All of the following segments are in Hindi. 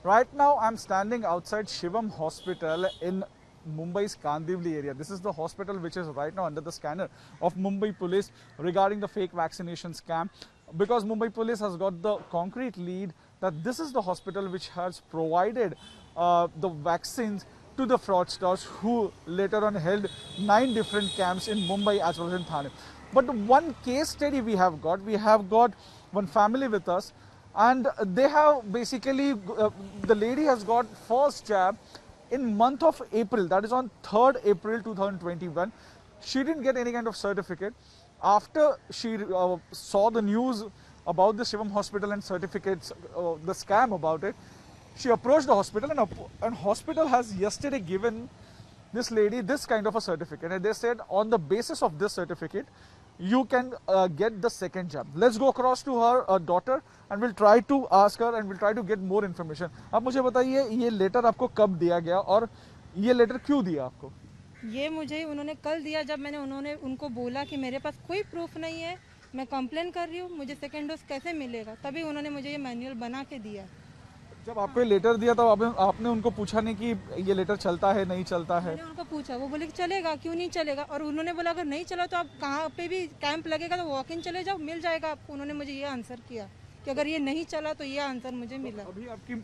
Right now, I'm standing outside Shivam Hospital in Mumbai's Kandivli area. This is the hospital which is right now under the scanner of Mumbai police regarding the fake vaccination scam. Because Mumbai police has got the concrete lead that this is the hospital which has provided the vaccines to the fraudsters who later on held 9 different camps in Mumbai as well as in Thane. But one case study we have got one family with us, and they have basically the lady has got first jab in month of April, that is on 3rd April 2021. She didn't get any kind of certificate. After she saw the news about the Shivam hospital and certificates, the scam about it, she approached the hospital, and hospital has yesterday given this lady this kind of a certificate, and they said on the basis of this certificate you can get the second jab. Let's go across to her daughter and we'll try to ask her and we'll try to get more information. आप मुझे बताइए ये लेटर आपको कब दिया गया और ये लेटर क्यों दिया आपको? ये मुझे उन्होंने कल दिया, जब मैंने उनको बोला कि मेरे पास कोई प्रूफ नहीं है, मैं कंप्लेन कर रही हूँ, मुझे सेकेंड डोज कैसे मिलेगा, तभी उन्होंने मुझे ये मैनुअल बना के दिया। जब आपको लेटर दिया तो आपने उनको पूछा नहीं कि ये लेटर चलता है नहीं चलता है? मैंने उनको पूछा, वो बोले कि चलेगा, क्यों नहीं चलेगा, और उन्होंने बोला अगर नहीं चला तो आप कहाँ पे भी कैंप लगेगा तो वॉक इन चले जाओ, मिल जाएगा आपको। उन्होंने मुझे ये आंसर किया कि अगर ये नहीं चला तो ये आंसर मुझे मिला। अभी आपकी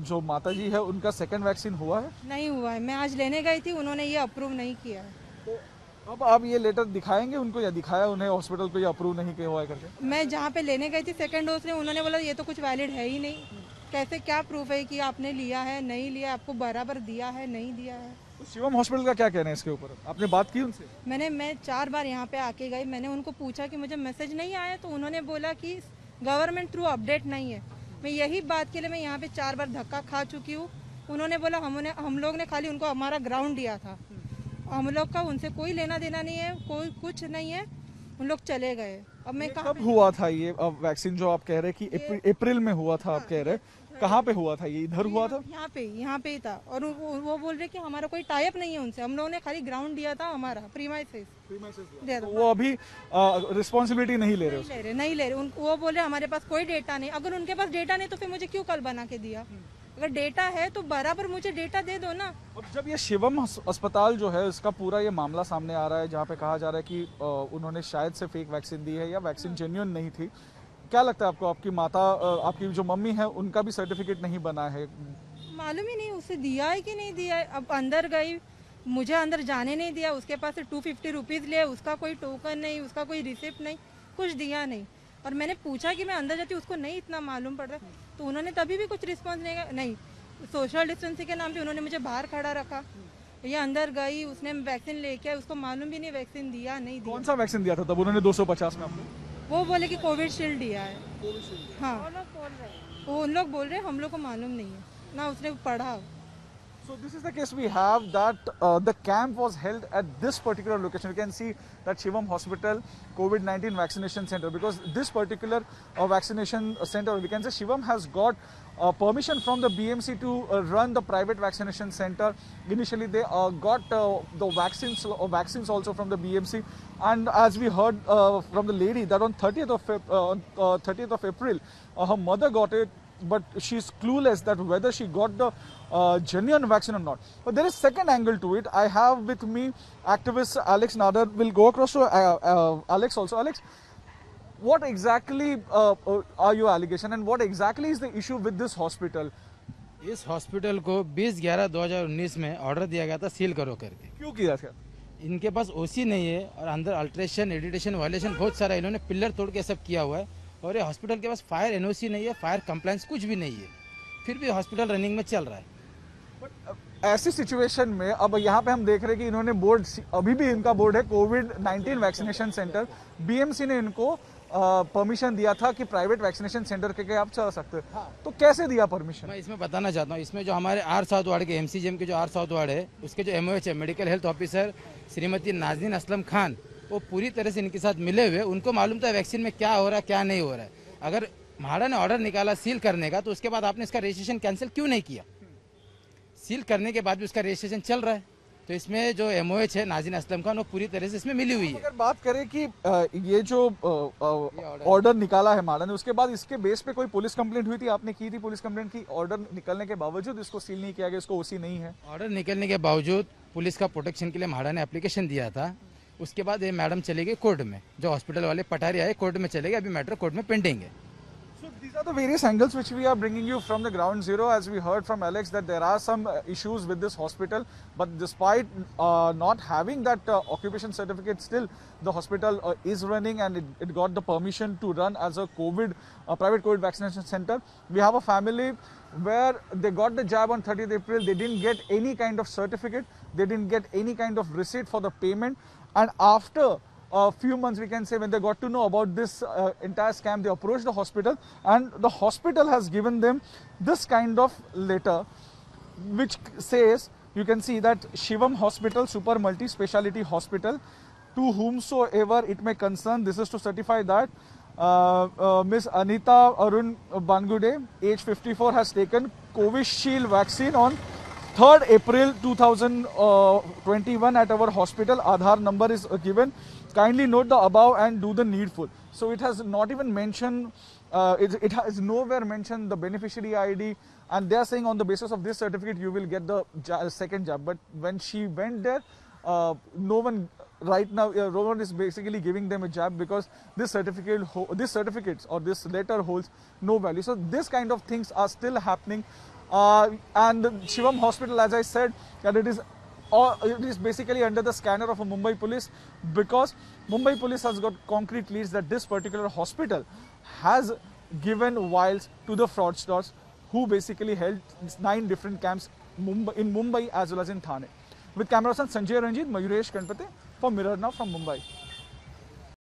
जो माता जी है उनका सेकंड वैक्सीन हुआ है? नहीं हुआ है, मैं आज लेने गई थी, उन्होंने ये अप्रूव नहीं किया है। तो अब आप ये लेटर दिखाएंगे उनको या दिखाया उन्हें हॉस्पिटल को ये अप्रूव नहीं किया हुआ है करके? मैं जहाँ पे लेने गई थी सेकंड डोज ने, उन्होंने बोला ये तो कुछ वैलिड है ही नहीं, कैसे क्या प्रूफ है कि आपने लिया है नहीं लिया, आपको बराबर दिया है नहीं दिया है। तो शिवम हॉस्पिटल का क्या कहना है इसके ऊपर? आपने बात की उनसे? मैं 4 बार यहाँ पे आके गई, मैंने उनको पूछा कि मुझे मैसेज नहीं आया, तो उन्होंने बोला कि गवर्नमेंट थ्रू अपडेट नहीं है। मैं यही बात के लिए मैं यहाँ पे 4 बार धक्का खा चुकी हूँ। उन्होंने बोला हम लोग ने खाली उनको हमारा ग्राउंड दिया था, हम लोग का उनसे कोई लेना देना नहीं है, कोई कुछ नहीं है, उन लोग चले गए। अब मैं कब हुआ था ये वैक्सीन जो आप कह रहे कि अप्रैल में हुआ था? आप कह रहे कहाँ पे हुआ था? ये इधर हुआ था? यहाँ पे ही था, और वो बोल रहे कि हमारा कोई टाइप नहीं है उनसे, हम लोगों ने खाली ग्राउंड दिया था हमारा प्रीमाइसेस। तो वो अभी रिस्पॉन्सिबिलिटी नहीं ले रहे? वो बोल रहे हमारे पास कोई डेटा नहीं। अगर उनके पास डेटा नहीं तो फिर मुझे क्यों कल बना के दिया? अगर डेटा है तो बराबर मुझे डेटा दे दो ना। अब जब ये शिवम अस्पताल जो है इसका पूरा ये मामला सामने आ रहा है जहाँ पे कहा जा रहा है कि उन्होंने शायद से फेक वैक्सीन दी है या वैक्सीन जेन्युइन नहीं थी, क्या लगता है आपको? आपकी माता, आपकी जो मम्मी है, उनका भी सर्टिफिकेट नहीं बना है? मालूम ही नहीं उसे दिया है कि नहीं दिया है। अब अंदर गई, मुझे अंदर जाने नहीं दिया, उसके पास से 250 रुपीज लिए, उसका कोई टोकन नहीं, उसका कोई रिसिप्ट नहीं, कुछ दिया नहीं। और मैंने पूछा कि मैं अंदर जाती हूँ, उसको नहीं इतना मालूम पड़ रहा, तो उन्होंने तभी भी कुछ रिस्पॉन्स नहीं। सोशल डिस्टेंसिंग के नाम पे उन्होंने मुझे बाहर खड़ा रखा। ये अंदर गई, उसने वैक्सीन लेके आया, उसको मालूम भी नहीं वैक्सीन दिया नहीं दिया। कौन सा वैक्सीन दिया था तब उन्होंने 250 में आपको? वो बोले कि कोविशील्ड दिया है। हाँ, वो उन लोग बोल रहे हैं, हम लोग को मालूम नहीं है ना, उसने पढ़ा। So this is the case we have that the camp was held at this particular location. You can see that Shivam Hospital COVID-19 vaccination center, because this particular vaccination center, we can say Shivam has got permission from the BMC to run the private vaccination center. Initially they got the vaccines also from the BMC, and as we heard from the lady that on 30th of April her mother got it, but she's clueless that whether she got the genuine vaccine or not. But there is second angle to it. I have with me activist Alex Nadar. We'll go across to Alex also. Alex, what exactly are your allegation and what exactly is the issue with this hospital? इस हॉस्पिटल को 20/11/2019 में ऑर्डर दिया गया था सील करो करके। क्यों किया था? इनके पास ओसी नहीं है और अंदर अल्ट्रेशन, एडिटेशन, वायलेशन बहुत सारा, इन्होंने पिलर तोड़ के सब किया हुआ है। और ये हॉस्पिटल के पास फायर एनओसी नहीं है, फायर कंप्लायंस कुछ भी नहीं है, फिर भी हॉस्पिटल रनिंग में चल रहा है। ऐसी सिचुएशन में अब यहाँ पे हम देख रहे हैं कि इन्होंने बोर्ड, अभी भी इनका बोर्ड है कोविड-19 वैक्सीनेशन सेंटर, बीएमसी ने इनको परमिशन दिया था कि प्राइवेट वैक्सीनेशन सेंटर के आप चल सकते हैं। हाँ। तो कैसे दिया परमिशन? मैं इसमें बताना चाहता हूँ, इसमें जो हमारे आर साउथ वार्ड के एमसीजीएम के जो आर साउथ वार्ड है, उसके जो एमओएच है, medical health officer Shrimati Nazneen Aslam Khan, वो पूरी तरह से इनके साथ मिले हुए, उनको मालूम था वैक्सीन में क्या हो रहा है क्या नहीं हो रहा है। अगर म्हाडा ने ऑर्डर निकाला सील करने का, तो उसके बाद आपने इसका रजिस्ट्रेशन कैंसिल क्यों नहीं किया? सील करने के बाद भी उसका रजिस्ट्रेशन चल रहा है। तो इसमें जो MOH है नाज़िन असलम खान वो पूरी तरह से इसमें मिली हुई है। अगर बात करें कि ये जो ऑर्डर निकाला है माड़ा ने, उसके बाद इसके बेस पे कोई पुलिस कंप्लेंट हुई थी? आपने की थी पुलिस कंप्लेंट की ऑर्डर निकलने के बावजूद इसको सील नहीं किया गया, इसको OC नहीं है? ऑर्डर निकलने के बावजूद पुलिस का प्रोटेक्शन के लिए म्हाडा ने एप्लीकेशन दिया था। उसके बाद ये मैडम चले गई कोर्ट में, जो हॉस्पिटल वाले पटारी आए कोर्ट में चले गए, अभी मैटर कोर्ट में पेंडिंग है। So these are the various angles which we are bringing you from the ground zero. As we heard from Alex that there are some issues with this hospital, but despite not having that occupation certificate, still the hospital is running and it got the permission to run as a private COVID vaccination center. We have a family where they got the jab on 30th April. They didn't get any kind of certificate. They didn't get any kind of receipt for the payment. And after a few months, we can say, when they got to know about this entire scam, they approached the hospital, and the hospital has given them this kind of letter which says, you can see that Shivam Hospital, Super Multi-Speciality Hospital, to whomsoever it may concern, this is to certify that Miss Anita Arun Bangude, age 54, has taken Covishield vaccine on 3rd April 2021 at our hospital. Aadhaar number is given. Kindly note the above and do the needful. So it has not even mentioned, it has nowhere mentioned the beneficiary ID, and they are saying on the basis of this certificate you will get the second jab. But when she went there, no one right now, no one is basically giving them a jab because this certificates or this letter holds no value. So this kind of things are still happening. And Shivam Hospital, as I said, that it is basically under the scanner of a Mumbai police, because Mumbai police has got concrete leads that this particular hospital has given vials to the fraudsters who basically held 9 different camps in Mumbai as well as in Thane. With camera person Sanjay Ranjit, Mayuresh Kanpate for Mirror Now from Mumbai.